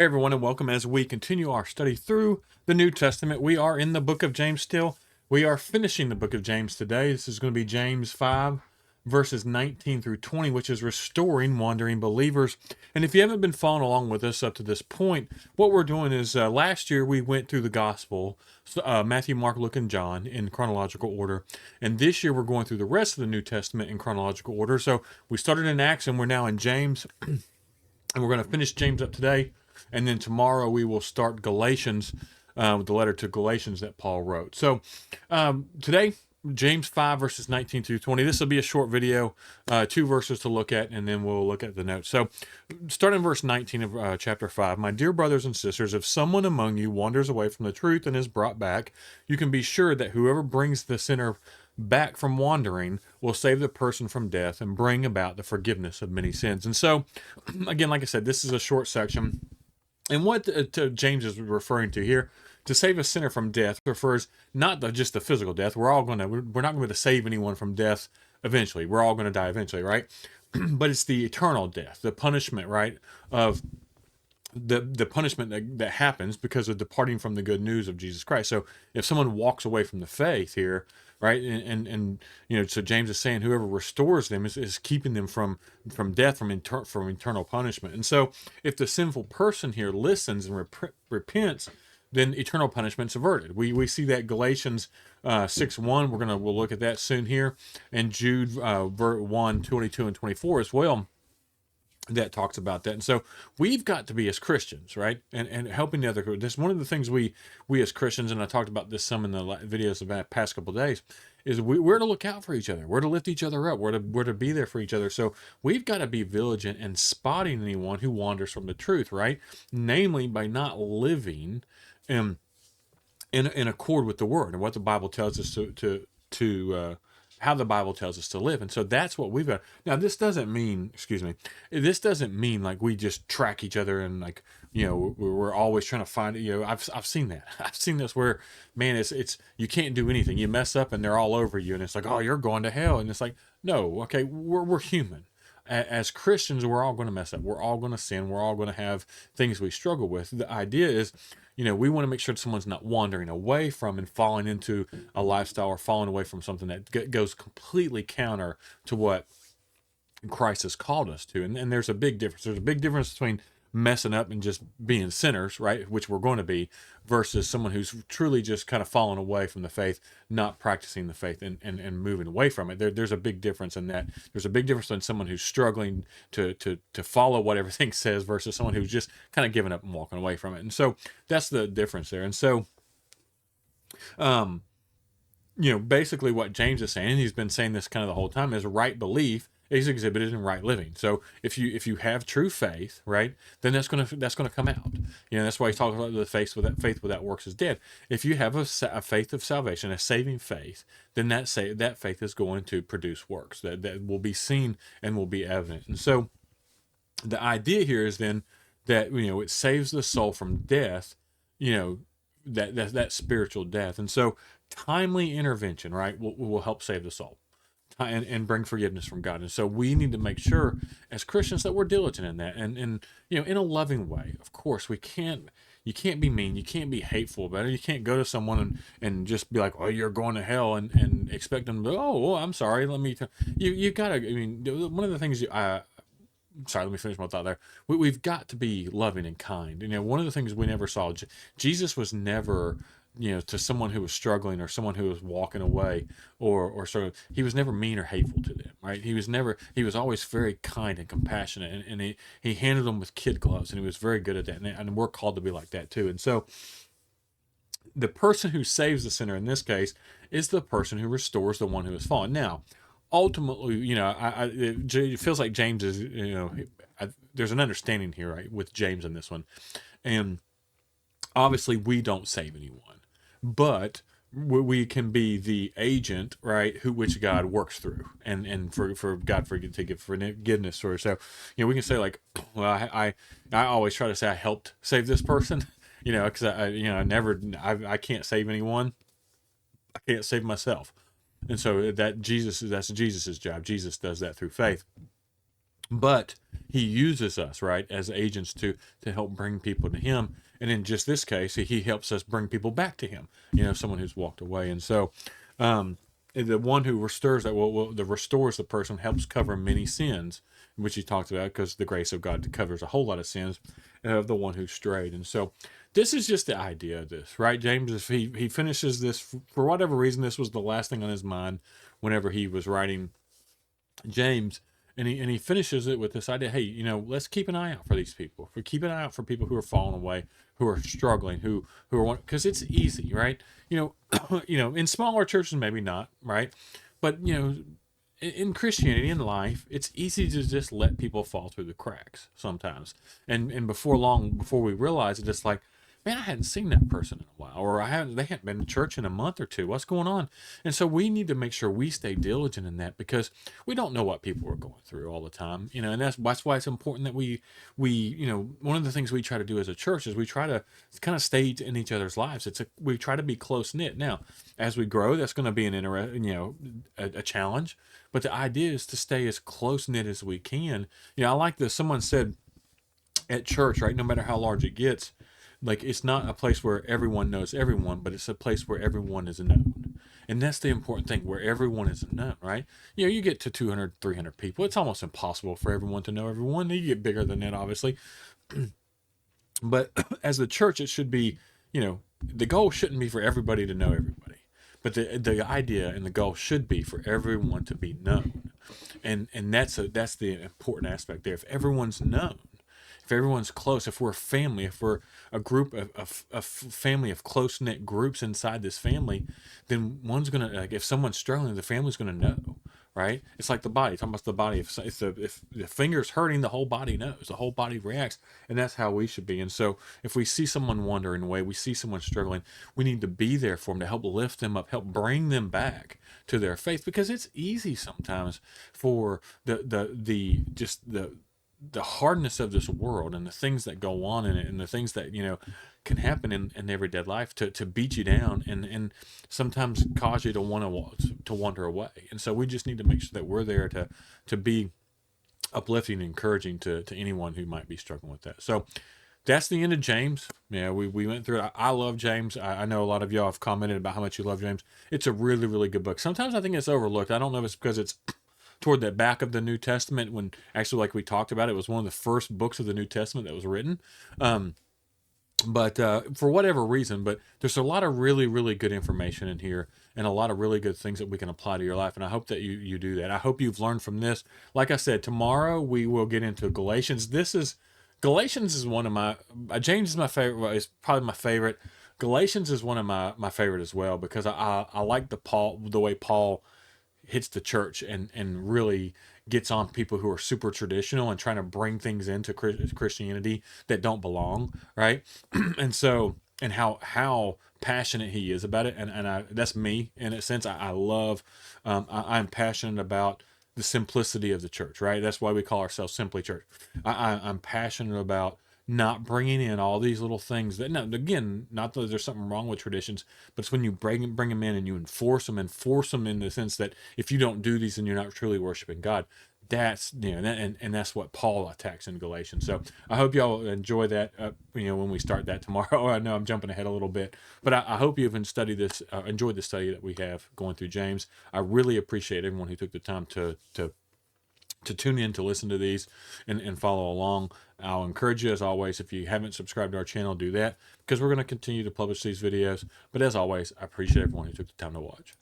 Hey everyone, and welcome as we continue our study through the New Testament. We are in the book of James still. We are finishing the book of James today. This is going to be James 5, verses 19 through 20, which is restoring wandering believers. And if you haven't been following along with us up to this point, what we're doing is last year we went through the gospel, Matthew, Mark, Luke, and John in chronological order. And this year we're going through the rest of the New Testament in chronological order. So we started in Acts and we're now in James, and we're going to finish James up today. And then tomorrow we will start Galatians, with the letter to Galatians that Paul wrote. So today, James 5, verses 19 through 20. This will be a short video, 2 verses to look at, and then we'll look at the notes. So starting in verse 19 of chapter 5, my dear brothers and sisters, if someone among you wanders away from the truth and is brought back, you can be sure that whoever brings the sinner back from wandering will save the person from death and bring about the forgiveness of many sins. And so, again, like I said, this is a short section. And what James is referring to here, to save a sinner from death, refers not to just the physical death. We're not going to be able to save anyone from death eventually. We're all going to die eventually, right? But it's the eternal death, the punishment, right, of the punishment that happens because of departing from the good news of Jesus Christ. So if someone walks away from the faith here, right, and so James is saying whoever restores them is keeping them from death, from eternal punishment. And so if the sinful person here listens and repents, then eternal punishment's averted. We see that Galatians 6:1. We'll look at that soon here, and Jude 1:22 and 24 as well, that talks about that. And so we've got to be, as Christians, right, and helping the other. This one of the things we as Christians, and I talked about this some in the videos of the past couple of days, is we're to look out for each other. We're to lift each other up. We're to be there for each other. So we've got to be vigilant in spotting anyone who wanders from the truth, right? Namely, by not living in accord with the word and what the Bible tells us to how the Bible tells us to live. And so that's what we've got. Now, this doesn't mean, this doesn't mean like we just track each other and like, we're always trying to find it. I've seen that. I've seen this where, man, it's, you can't do anything. You mess up and they're all over you. And it's like, oh, you're going to hell. And it's like, no, okay, we're human. As Christians, we're all going to mess up. We're all going to sin. We're all going to have things we struggle with. The idea is, we want to make sure that someone's not wandering away from and falling into a lifestyle or falling away from something that goes completely counter to what Christ has called us to. And there's a big difference. There's a big difference between messing up and just being sinners, right, which we're going to be, versus someone who's truly just kind of fallen away from the faith, not practicing the faith and moving away from it. There's a big difference in that. There's a big difference in someone who's struggling to follow what everything says versus someone who's just kind of giving up and walking away from it. And so that's the difference there. And so basically what James is saying, and he's been saying this kind of the whole time, is right belief is exhibited in right living. So if you have true faith, right, then that's gonna come out. That's why he talks about the faith without works is dead. If you have a faith of salvation, a saving faith, then that faith is going to produce works that will be seen and will be evident. And so the idea here is then that it saves the soul from death, that spiritual death. And so timely intervention, right, will help save the soul and bring forgiveness from God. And so we need to make sure as Christians that we're diligent in that, and in a loving way. Of course, you can't be mean, you can't be hateful about it. You can't go to someone and just be like, oh, you're going to hell, and expect them to, oh, well, I'm sorry, let me you gotta, one of the things sorry, let me finish my thought there. We've got to be loving and kind. One of the things we never saw, Jesus was never, to someone who was struggling or someone who was walking away or sort of, he was never mean or hateful to them, right? He was always very kind and compassionate, and he handled them with kid gloves, and he was very good at that. And we're called to be like that too. And so the person who saves the sinner in this case is the person who restores the one who has fallen. Now, ultimately, it feels like James is, there's an understanding here, right, with James in this one. And obviously we don't save anyone, but we can be the agent, right, which God works through, and for God to give forgiveness for. So, we can say like, well, I always try to say I helped save this person, because I can't save anyone. I can't save myself. And so that's Jesus's job. Jesus does that through faith. but he uses us, right, as agents to help bring people to him. And in just this case, he helps us bring people back to him, someone who's walked away. And so the one who restores that, the restores the person, helps cover many sins, which he talks about, because the grace of God covers a whole lot of sins of the one who strayed. And so this is just the idea of this, right? James, if he finishes this, for whatever reason, this was the last thing on his mind whenever he was writing James, and he finishes it with this idea: hey, let's keep an eye out for these people. For keep an eye out for people who are falling away, who are struggling, who are, because it's easy, right? In smaller churches maybe not, right? But in Christianity, in life, it's easy to just let people fall through the cracks sometimes, and before long, before we realize it, it's like, man, I hadn't seen that person in a while, or they hadn't been to church in a month or two. What's going on? And so we need to make sure we stay diligent in that, because we don't know what people are going through all the time, and that's why it's important that we one of the things we try to do as a church is we try to kind of stay in each other's lives. We try to be close knit. Now, as we grow, that's going to be a challenge, but the idea is to stay as close knit as we can. I like this. Someone said at church, right? No matter how large it gets, like, it's not a place where everyone knows everyone, but it's a place where everyone is known. And that's the important thing, where everyone is known, right? You get to 200, 300 people. It's almost impossible for everyone to know everyone. You get bigger than that, obviously. But as the church, it should be, the goal shouldn't be for everybody to know everybody. But the idea and the goal should be for everyone to be known. And that's the important aspect there. If everyone's known, if everyone's close, if we're a family, if we're a group of family of close knit groups inside this family, then one's gonna, like, if someone's struggling, the family's gonna know, right? It's like the body. Talking about the body. If the finger's hurting, the whole body knows. The whole body reacts, and that's how we should be. And so, if we see someone wandering away, we see someone struggling, we need to be there for them, to help lift them up, help bring them back to their faith, because it's easy sometimes for the hardness of this world and the things that go on in it, and the things that can happen in everyday life, to beat you down, and sometimes cause you to want to wander away. And so we just need to make sure that we're there to be uplifting and encouraging to anyone who might be struggling with that. So that's the end of James. We went through it. I love James. I know a lot of y'all have commented about how much you love James. It's a really, really good book. Sometimes I think it's overlooked. I don't know if it's because it's toward the back of the New Testament, when actually, like we talked about, it was one of the first books of the New Testament that was written. But for whatever reason, but there's a lot of really, really good information in here, and a lot of really good things that we can apply to your life. And I hope that you do that. I hope you've learned from this. Like I said, tomorrow we will get into Galatians. Galatians is one of my, James is my favorite. Well, it's probably my favorite. Galatians is one of my favorite as well, because I like the way Paul hits the church and really gets on people who are super traditional and trying to bring things into Christianity that don't belong, right? And so, and how passionate he is about it, and that's me in a sense. I love, I'm passionate about the simplicity of the church, right? That's why we call ourselves Simply Church. I'm passionate about not bringing in all these little things that, now, again, not that there's something wrong with traditions, but it's when you bring them in and you enforce them in the sense that if you don't do these, then you're not truly worshiping God. That's, and that's what Paul attacks in Galatians. So I hope y'all enjoy that, when we start that tomorrow. I know I'm jumping ahead a little bit, but I hope you've enjoyed the study that we have going through James. I really appreciate everyone who took the time to tune in, to listen to these and follow along. I'll encourage you, as always, if you haven't subscribed to our channel, do that, because we're going to continue to publish these videos. But as always, I appreciate everyone who took the time to watch.